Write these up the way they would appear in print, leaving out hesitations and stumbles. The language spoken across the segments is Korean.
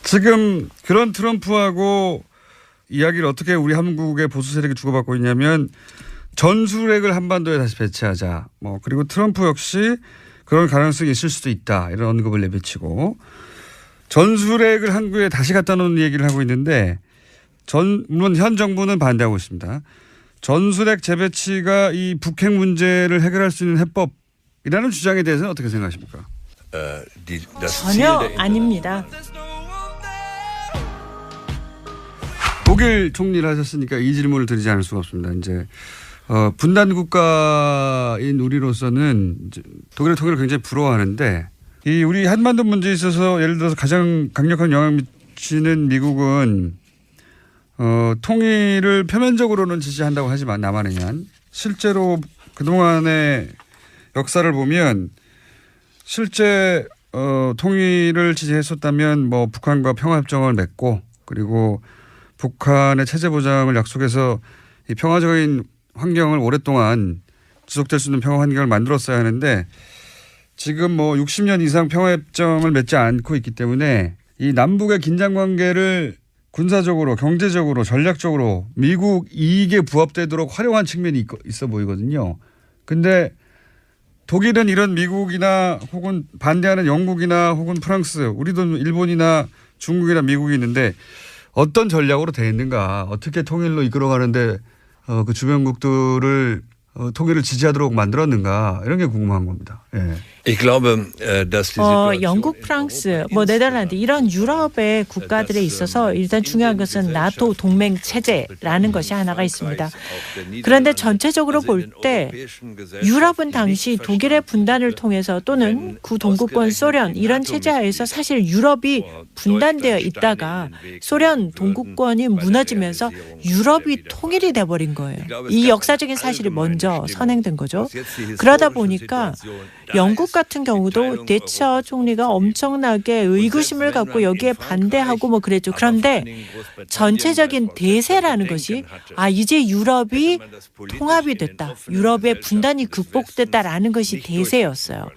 지금 그런 트럼프하고 이야기를 어떻게 우리 한국의 보수 세력이 주고받고 있냐면 전술핵을 한반도에 다시 배치하자. 그리고 트럼프 역시 그런 가능성이 있을 수도 있다. 이런 언급을 내비치고 전술핵을 한국에 다시 갖다 놓는 얘기를 하고 있는데 물론 현 정부는 반대하고 있습니다. 전술핵 재배치가 이 북핵 문제를 해결할 수 있는 해법이라는 주장에 대해서는 어떻게 생각하십니까? 전혀 아닙니다. 독일 총리를 하셨으니까 이 질문을 드리지 않을 수가 없습니다. 이제 분단 국가인 우리로서는 이제 독일의 통일을 굉장히 부러워하는데 이 우리 한반도 문제에 있어서 예를 들어서 가장 강력한 영향을 미치는 미국은 통일을 표면적으로는 지지한다고 하지만 남한에는 실제로 그동안의 역사를 보면 실제 통일을 지지했었다면 북한과 평화협정을 맺고 그리고 북한의 체제 보장을 약속해서 이 평화적인 환경을 오랫동안 지속될 수 있는 평화 환경을 만들었어야 하는데 지금 60년 이상 평화협정을 맺지 않고 있기 때문에 이 남북의 긴장 관계를 군사적으로 경제적으로 전략적으로 미국 이익에 부합되도록 활용한 측면이 있어 보이거든요. 근데 독일은 이런 미국이나 혹은 반대하는 영국이나 혹은 프랑스 우리도 일본이나 중국이나 미국이 있는데 어떤 전략으로 되어 있는가 어떻게 통일로 이끌어가는데 그 주변국들을 통일을 지지하도록 만들었는가 이런 게 궁금한 겁니다. 예. 영국, 프랑스, 네덜란드 이런 유럽의 국가들에 있어서 일단 중요한 것은 나토 동맹 체제라는 것이 하나가 있습니다. 그런데 전체적으로 볼 때 유럽은 당시 독일의 분단을 통해서 또는 구동구권 소련 이런 체제 하에서 사실 유럽이 분단되어 있다가 소련 동구권이 무너지면서 유럽이 통일이 돼버린 거예요. 이 역사적인 사실이 먼저 선행된 거죠. 그러다 보니까 영국 같은 경우도 대처 총리가 엄청나게 의구심을 갖고 여기에 반대하고 그랬죠. 그런데 전체적인 대세라는 것이 이제 유럽이 통합이 됐다. 유럽의 분단이 극복됐다라는 것이 대세였어요.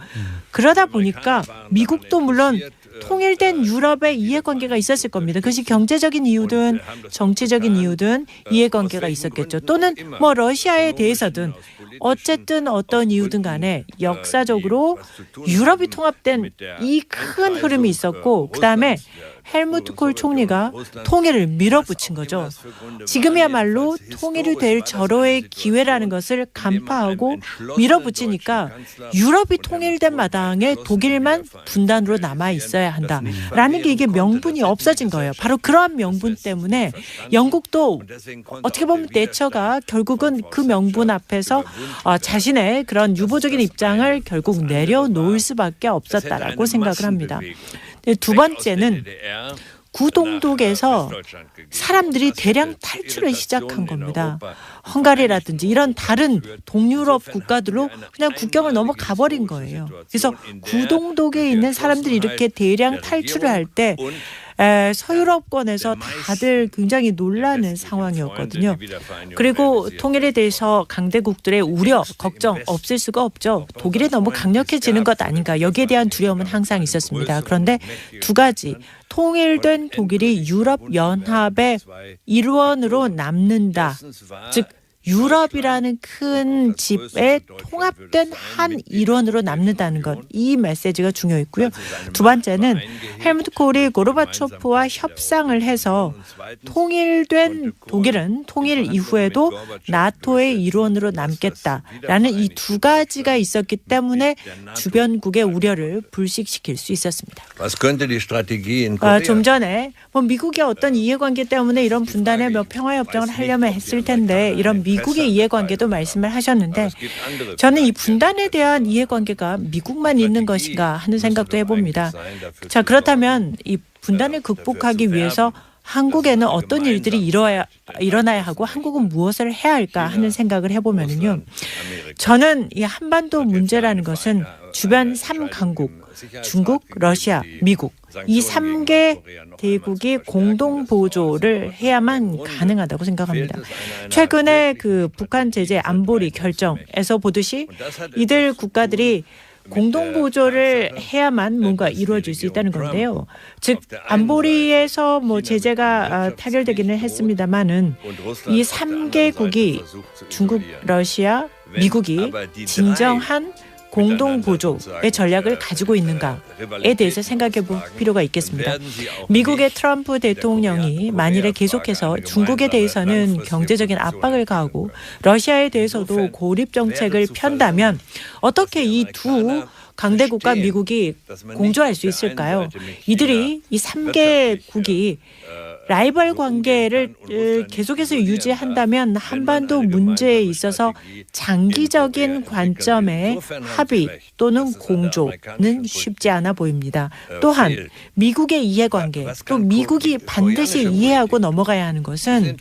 그러다 보니까 미국도 물론 통일된 유럽의 이해관계가 있었을 겁니다. 그것이 경제적인 이유든 정치적인 이유든 이해관계가 있었겠죠. 또는 러시아에 대해서든 어쨌든 어떤 이유든 간에 역사적으로 유럽이 통합된 이 큰 흐름이 있었고 그다음에 헬무트 콜 총리가 통일을 밀어붙인 거죠. 지금이야말로 통일이 될 절호의 기회라는 것을 간파하고 밀어붙이니까 유럽이 통일된 마당에 독일만 분단으로 남아 있어야 한다라는 게 이게 명분이 없어진 거예요. 바로 그러한 명분 때문에 영국도 어떻게 보면 대처가 결국은 그 명분 앞에서 자신의 그런 유보적인 입장을 결국 내려놓을 수밖에 없었다라고 생각을 합니다. 두 번째는 구동독에서 사람들이 대량 탈출을 시작한 겁니다. 헝가리라든지 이런 다른 동유럽 국가들로 그냥 국경을 넘어가 버린 거예요. 그래서 구동독에 있는 사람들이 이렇게 대량 탈출을 할 때 서유럽권에서 다들 굉장히 놀라는 상황이었거든요. 그리고 통일에 대해서 강대국들의 우려, 걱정 없을 수가 없죠. 독일이 너무 강력해지는 것 아닌가. 여기에 대한 두려움은 항상 있었습니다. 그런데 두 가지. 통일된 독일이 유럽연합의 일원으로 남는다. 즉 유럽이라는 큰 집에 통합된 한 일원으로 남는다는 것. 이 메시지가 중요했고요. 두 번째는 헬무트 콜이 고르바초프와 협상을 해서 통일된 독일은 통일 이후에도 나토의 일원으로 남겠다라는 이 두 가지가 있었기 때문에 주변국의 우려를 불식시킬 수 있었습니다. 좀 전에 미국의 어떤 이해관계 때문에 이런 분단의 평화협정을 하려면 했을 텐데 이런 미국의 이해관계도 말씀을 하셨는데 저는 이 분단에 대한 이해관계가 미국만 있는 것인가 하는 생각도 해봅니다. 자, 그렇다면 이 분단을 극복하기 위해서 한국에는 어떤 일들이 일어나야 하고 한국은 무엇을 해야 할까 하는 생각을 해보면요. 저는 이 한반도 문제라는 것은 주변 3강국, 중국, 러시아, 미국 이 3개 대국이 공동 보조를 해야만 가능하다고 생각합니다. 최근에 그 북한 제재 안보리 결정에서 보듯이 이들 국가들이 공동 보조를 해야만 뭔가 이루어질 수 있다는 건데요. 즉 안보리에서 뭐 제재가 타결되기는 했습니다만은 이 3개국이 중국, 러시아, 미국이 진정한 공동 보조의 전략을 가지고 있는가에 대해서 생각해 볼 필요가 있겠습니다. 미국의 트럼프 대통령이 만일에 계속해서 중국에 대해서는 경제적인 압박을 가하고 러시아에 대해서도 고립 정책을 편다면 어떻게 이 두 강대국과 미국이 공조할 수 있을까요? 이들이 이 3개국이 라이벌 관계를 계속해서 유지한다면 한반도 문제에 있어서 장기적인 관점의 합의 또는 공조는 쉽지 않아 보입니다. 또한 미국의 이해관계, 또 미국이 반드시 이해하고 넘어가야 하는 것은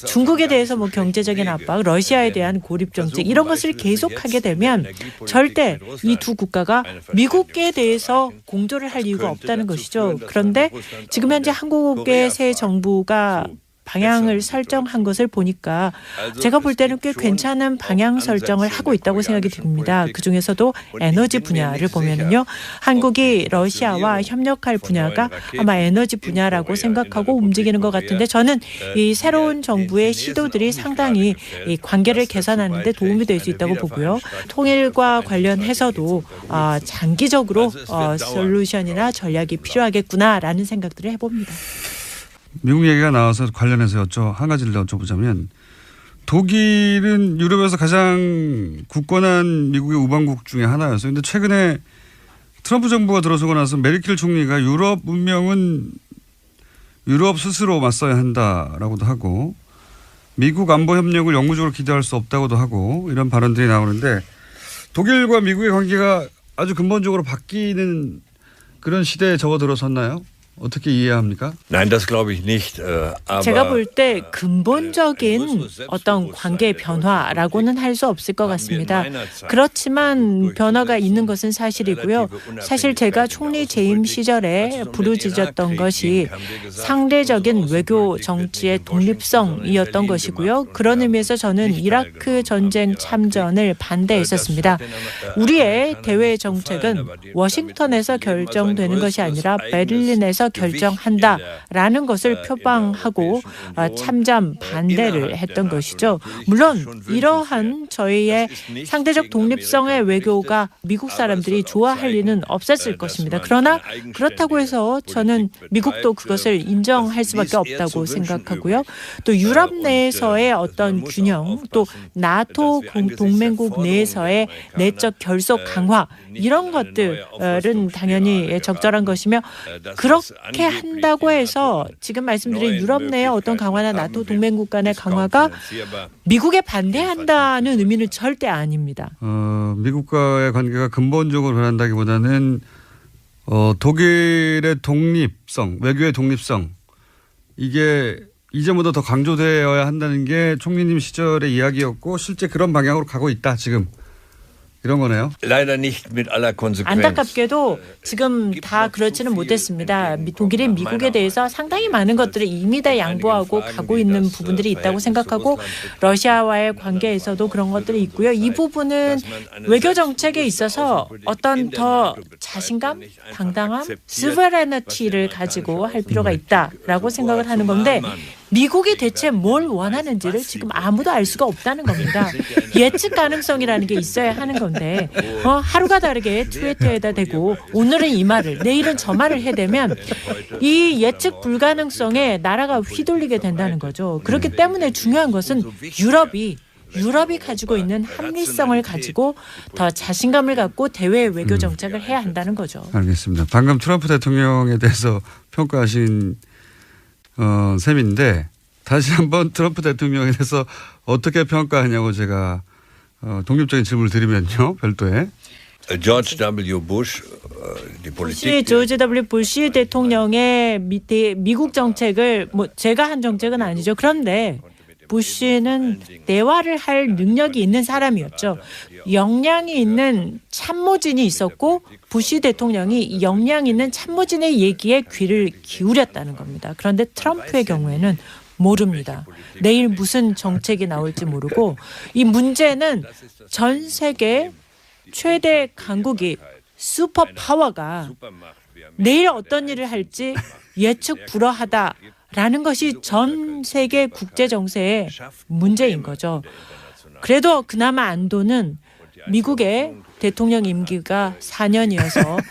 중국에 대해서 뭐 경제적인 압박, 러시아에 대한 고립 정책 이런 것을 계속하게 되면 절대 이 두 국가가 미국에 대해서 공조를 할 이유가 없다는 것이죠. 그런데 지금 현재 한국의 새 정부가 방향을 설정한 것을 보니까 제가 볼 때는 꽤 괜찮은 방향 설정을 하고 있다고 생각이 듭니다. 그중에서도 에너지 분야를 보면은요. 한국이 러시아와 협력할 분야가 아마 에너지 분야라고 생각하고 움직이는 것 같은데 저는 이 새로운 정부의 시도들이 상당히 이 관계를 개선하는 데 도움이 될 수 있다고 보고요. 통일과 관련해서도 장기적으로 솔루션이나 전략이 필요하겠구나라는 생각들을 해봅니다. 미국 얘기가 나와서 관련해서 한 가지를 여쭤보자면 독일은 유럽에서 가장 굳건한 미국의 우방국 중에 하나였어요. 그런데 최근에 트럼프 정부가 들어서고 나서 메르켈 총리가 유럽 운명은 유럽 스스로 맞서야 한다라고도 하고 미국 안보 협력을 영구적으로 기대할 수 없다고도 하고 이런 발언들이 나오는데 독일과 미국의 관계가 아주 근본적으로 바뀌는 그런 시대에 접어들어섰나요? 어떻게 이해해야 합니까? 제가 볼 때 근본적인 어떤 관계 변화라고는 할 수 없을 것 같습니다. 그렇지만 변화가 있는 것은 사실이고요. 사실 제가 총리 재임 시절에 부르짖었던 것이 상대적인 외교 정치의 독립성이었던 것이고요. 그런 의미에서 저는 이라크 전쟁 참전을 반대했었습니다. 우리의 대외 정책은 워싱턴에서 결정되는 것이 아니라 베를린에서 결정한다라는 것을 표방하고 참전 반대를 했던 것이죠. 물론 이러한 저희의 상대적 독립성의 외교가 미국 사람들이 좋아할 리는 없었을 것입니다. 그러나 그렇다고 해서 저는 미국도 그것을 인정할 수밖에 없다고 생각하고요. 또 유럽 내에서의 어떤 균형, 또 나토 동맹국 내에서의 내적 결속 강화 이런 것들은 당연히 적절한 것이며 그렇게 한다고 해서 지금 말씀드린 유럽 내의 어떤 강화나 나토 동맹국 간의 강화가 미국에 반대한다는 의미는 절대 아닙니다. 미국과의 관계가 근본적으로 변한다기보다는 독일의 독립성, 외교의 독립성 이게 이전보다 더 강조되어야 한다는 게 총리님 시절의 이야기였고 실제 그런 방향으로 가고 있다 지금. 이런 거네요. 안타깝게도 지금 다 그렇지는 못했습니다. 독일이 미국에 대해서 상당히 많은 것들을 이미 다 양보하고 가고 있는 부분들이 있다고 생각하고 러시아와의 관계에서도 그런 것들이 있고요. 이 부분은 외교 정책에 있어서 어떤 더 자신감, 당당함, 스베레너티를 가지고 할 필요가 있다라고 생각을 하는 건데 미국이 대체 뭘 원하는지를 지금 아무도 알 수가 없다는 겁니다. 예측 가능성이라는 게 있어야 하는 건데 하루가 다르게 트위터에다 대고 오늘은 이 말을 내일은 저 말을 해대면 이 예측 불가능성에 나라가 휘둘리게 된다는 거죠. 그렇기 때문에 중요한 것은 유럽이 가지고 있는 합리성을 가지고 더 자신감을 갖고 대외 외교 정책을 해야 한다는 거죠. 알겠습니다. 방금 트럼프 대통령에 대해서 평가하신 셈인데 다시 한번 트럼프 대통령에 대해서 어떻게 평가하냐고 제가 독립적인 질문을 드리면요. 별도에. 조지 W. 부시 대통령의 미국 정책을 제가 한 정책은 아니죠. 그런데 부시는 대화를 할 능력이 있는 사람이었죠. 역량이 있는 참모진이 있었고 부시 대통령이 역량 있는 참모진의 얘기에 귀를 기울였다는 겁니다. 그런데 트럼프의 경우에는 모릅니다. 내일 무슨 정책이 나올지 모르고 이 문제는 전 세계 최대 강국이 슈퍼 파워가 내일 어떤 일을 할지 예측 불허하다라는 것이 전 세계 국제 정세의 문제인 거죠. 그래도 그나마 안도는 미국의 대통령 임기가 4년이어서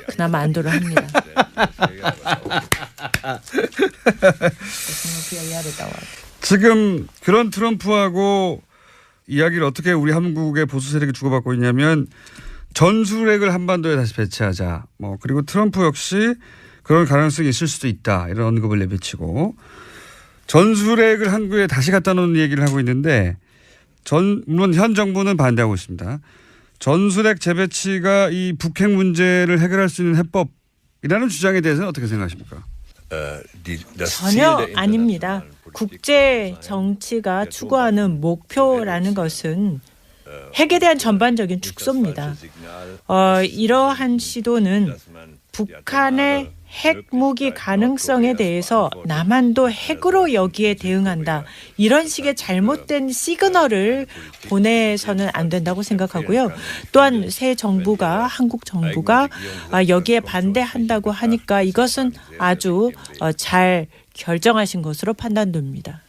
그나마 안도를 합니다. 지금 그런 트럼프하고 이야기를 어떻게 우리 한국의 보수 세력이 주고받고 있냐면 전술핵을 한반도에 다시 배치하자. 그리고 트럼프 역시 그런 가능성이 있을 수도 있다. 이런 언급을 내비치고 전술핵을 한국에 다시 갖다 놓는 얘기를 하고 있는데 물론 현 정부는 반대하고 있습니다. 전술핵 재배치가 이 북핵 문제를 해결할 수 있는 해법이라는 주장에 대해서는 어떻게 생각하십니까? 전혀 아닙니다. 국제 정치가 추구하는 목표라는 것은 핵에 대한 전반적인 축소입니다. 이러한 시도는 북한의 핵무기 가능성에 대해서 남한도 핵으로 여기에 대응한다. 이런 식의 잘못된 시그널을 보내서는 안 된다고 생각하고요. 또한 새 정부가 한국 정부가 여기에 반대한다고 하니까 이것은 아주 잘 결정하신 것으로 판단됩니다.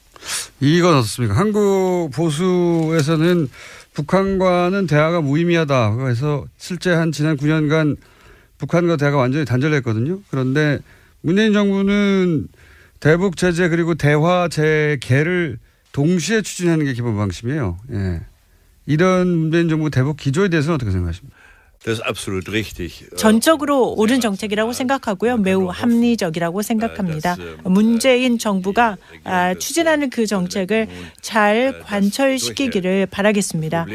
이건 어떻습니까? 한국 보수에서는 북한과는 대화가 무의미하다. 그래서 실제 지난 9년간 북한과 대화가 완전히 단절했거든요. 그런데 문재인 정부는 대북 제재 그리고 대화 재개를 동시에 추진하는 게 기본 방침이에요. 예. 이런 문재인 정부 대북 기조에 대해서는 어떻게 생각하십니까? 전적으로 옳은 정책이라고 생각하고요. 매우 합리적이라고 생각합니다. 문재인 정부가 추진하는 그 정책을 잘 관철시키기를 바라겠습니다.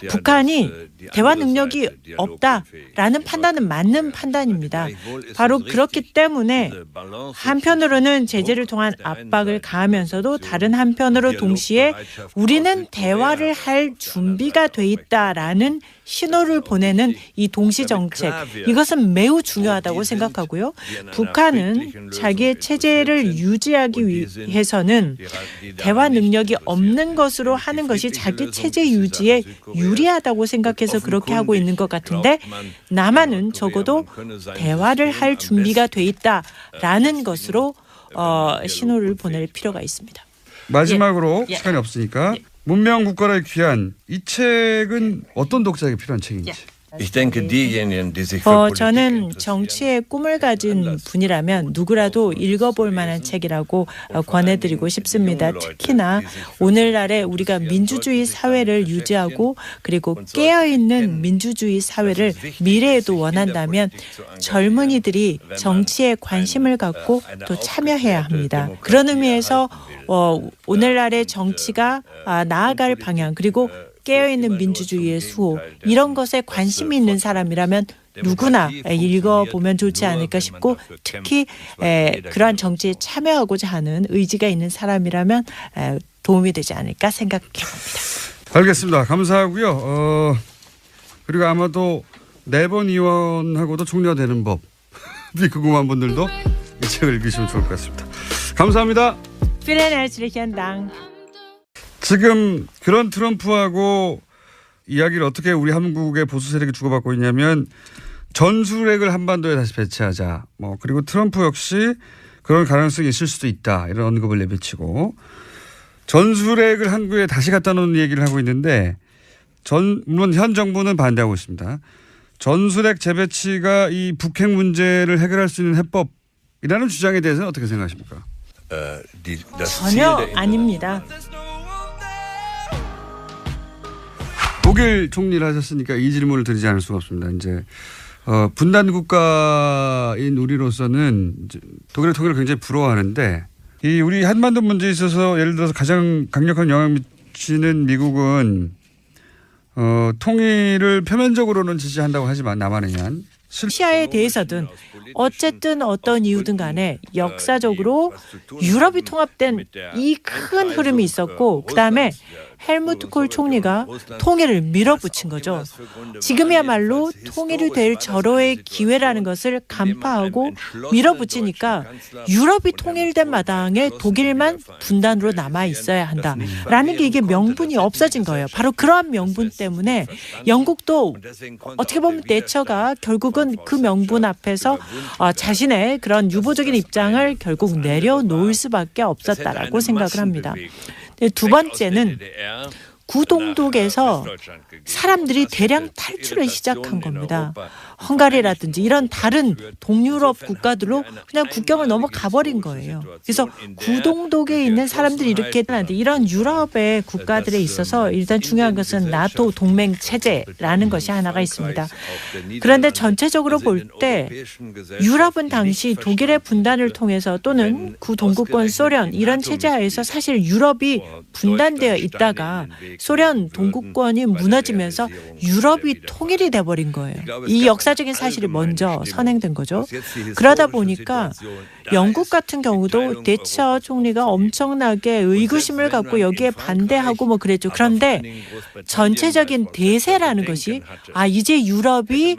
북한이 대화 능력이 없다라는 판단은 맞는 판단입니다. 바로 그렇기 때문에 한편으로는 제재를 통한 압박을 가하면서도 다른 한편으로 동시에 우리는 대화를 할 준비가 돼 있다라는 신호를 보내는 이 동시 정책, 이것은 매우 중요하다고 생각하고요. 북한은 자기의 체제를 유지하기 위해서는 대화 능력이 없는 것으로 하는 것이 자기 체제 유지에 유리하다고 생각해서 그렇게 하고 있는 것 같은데 남한은 적어도 대화를 할 준비가 돼 있다라는 것으로 신호를 보낼 필요가 있습니다. 마지막으로 시간이 없으니까 문명 국가를 귀한 이 책은 어떤 독자에게 필요한 책인지. 저는 정치의 꿈을 가진 분이라면 누구라도 읽어볼 만한 책이라고 권해드리고 싶습니다. 특히나 오늘날에 우리가 민주주의 사회를 유지하고 그리고 깨어있는 민주주의 사회를 미래에도 원한다면 젊은이들이 정치에 관심을 갖고 또 참여해야 합니다. 그런 의미에서 오늘날의 정치가 나아갈 방향 그리고 깨어있는 민주주의의 수호 이런 것에 관심이 있는 사람이라면 누구나 읽어보면 좋지 않을까 싶고 특히 그러한 정치에 참여하고자 하는 의지가 있는 사람이라면 도움이 되지 않을까 생각해봅니다. 알겠습니다. 감사하고요. 그리고 아마도 4번 의원하고도 총리가 되는 법이 궁금한 분들도 이 책을 읽으시면 좋을 것 같습니다. 감사합니다. Vielen herzlichen Dank. 지금 그런 트럼프하고 이야기를 어떻게 우리 한국의 보수 세력이 주고받고 있냐면 전술핵을 한반도에 다시 배치하자. 그리고 트럼프 역시 그런 가능성이 있을 수도 있다. 이런 언급을 내비치고 전술핵을 한국에 다시 갖다 놓는 얘기를 하고 있는데 물론 현 정부는 반대하고 있습니다. 전술핵 재배치가 이 북핵 문제를 해결할 수 있는 해법이라는 주장에 대해서는 어떻게 생각하십니까? 전혀 아닙니다. 독일 총리를 하셨으니까 이 질문을 드리지 않을 수가 없습니다. 이제 분단 국가인 우리로서는 독일의 통일을 굉장히 부러워하는데 이 우리 한반도 문제에 있어서 예를 들어서 가장 강력한 영향을 미치는 미국은 통일을 표면적으로는 지지한다고 하지만 남한은 러시아에 대해서든 어쨌든 어떤 이유든 간에 역사적으로 유럽이 통합된 이 큰 흐름이 있었고 그다음에 헬무트 콜 총리가 통일을 밀어붙인 거죠. 지금이야말로 통일이 될 절호의 기회라는 것을 간파하고 밀어붙이니까 유럽이 통일된 마당에 독일만 분단으로 남아 있어야 한다라는 게 이게 명분이 없어진 거예요. 바로 그러한 명분 때문에 영국도 어떻게 보면 대처가 결국은 그 명분 앞에서 자신의 그런 유보적인 입장을 결국 내려놓을 수밖에 없었다라고 생각을 합니다. 두 번째는 구동독에서 사람들이 대량 탈출을 시작한 겁니다. 헝가리라든지 이런 다른 동유럽 국가들로 그냥 국경을 넘어가 버린 거예요. 그래서 구동독에 있는 사람들이 이렇게 하는데 이런 유럽의 국가들에 있어서 일단 중요한 것은 나토 동맹 체제라는 것이 하나가 있습니다. 그런데 전체적으로 볼 때 유럽은 당시 독일의 분단을 통해서 또는 구동구권 소련 이런 체제 하에서 사실 유럽이 분단되어 있다가 소련 동구권이 무너지면서 유럽이 통일이 돼버린 거예요. 이 역사적인 사실이 먼저 선행된 거죠. 그러다 보니까 영국 같은 경우도 대처 총리가 엄청나게 의구심을 갖고 여기에 반대하고 뭐 그랬죠. 그런데 전체적인 대세라는 것이 이제 유럽이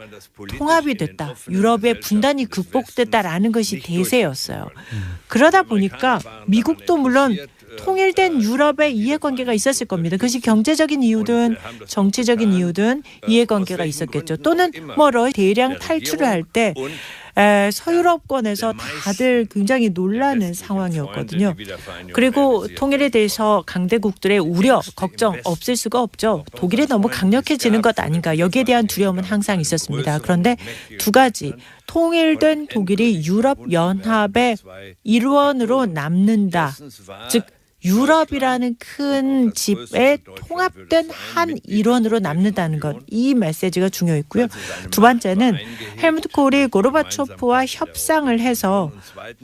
통합이 됐다. 유럽의 분단이 극복됐다라는 것이 대세였어요. 그러다 보니까 미국도 물론 통일된 유럽의 이해관계가 있었을 겁니다. 그것이 경제적인 이유든 정치적인 이유든 이해관계가 있었겠죠. 또는 뭐 대량 탈출을 할 때 서유럽권에서 다들 굉장히 놀라는 상황이었거든요. 그리고 통일에 대해서 강대국들의 우려, 걱정 없을 수가 없죠. 독일이 너무 강력해지는 것 아닌가. 여기에 대한 두려움은 항상 있었습니다. 그런데 두 가지. 통일된 독일이 유럽연합의 일원으로 남는다. 즉 유럽이라는 큰 집에 통합된 한 일원으로 남는다는 것. 이 메시지가 중요했고요. 두 번째는 헬무트 콜이 고르바초프와 협상을 해서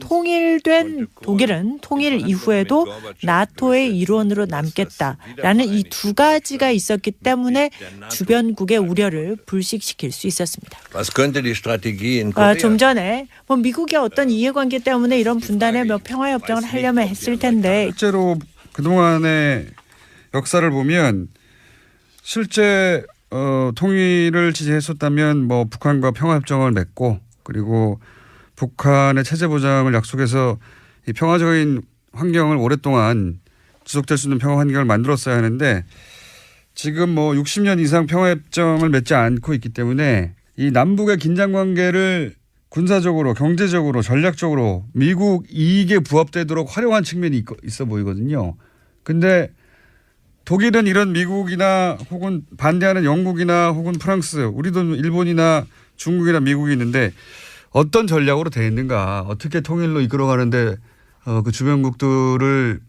통일된 독일은 통일 이후에도 나토의 일원으로 남겠다라는 이 두 가지가 있었기 때문에 주변국의 우려를 불식시킬 수 있었습니다. 좀 전에 미국의 어떤 이해관계 때문에 이런 분단의 평화협정을 하려면 했을 텐데 실제로 그동안의 역사를 보면 실제 통일을 지지했었다면 뭐 북한과 평화협정을 맺고 그리고 북한의 체제 보장을 약속해서 이 평화적인 환경을 오랫동안 지속될 수 있는 평화 환경을 만들었어야 하는데 지금 뭐 60년 이상 평화협정을 맺지 않고 있기 때문에 이 남북의 긴장 관계를 군사적으로, 경제적으로, 전략적으로 미국 이익에 부합되도록 활용한 측면이 있어 보이거든요. 근데 독일은 이런 미국이나 혹은 반대하는 영국이나 혹은 프랑스, 우리도 일본이나 중국이나 미국이 있는데 어떤 전략으로 되어 있는가, 어떻게 통일로 이끌어가는데 그 주변국들을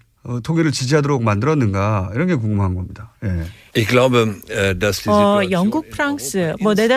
통일을 지지하도록 만들었는가 이런 게 궁금한 겁니다. 예. Ich glaube, dass die Situation 영국, 프랑스, 네덜란드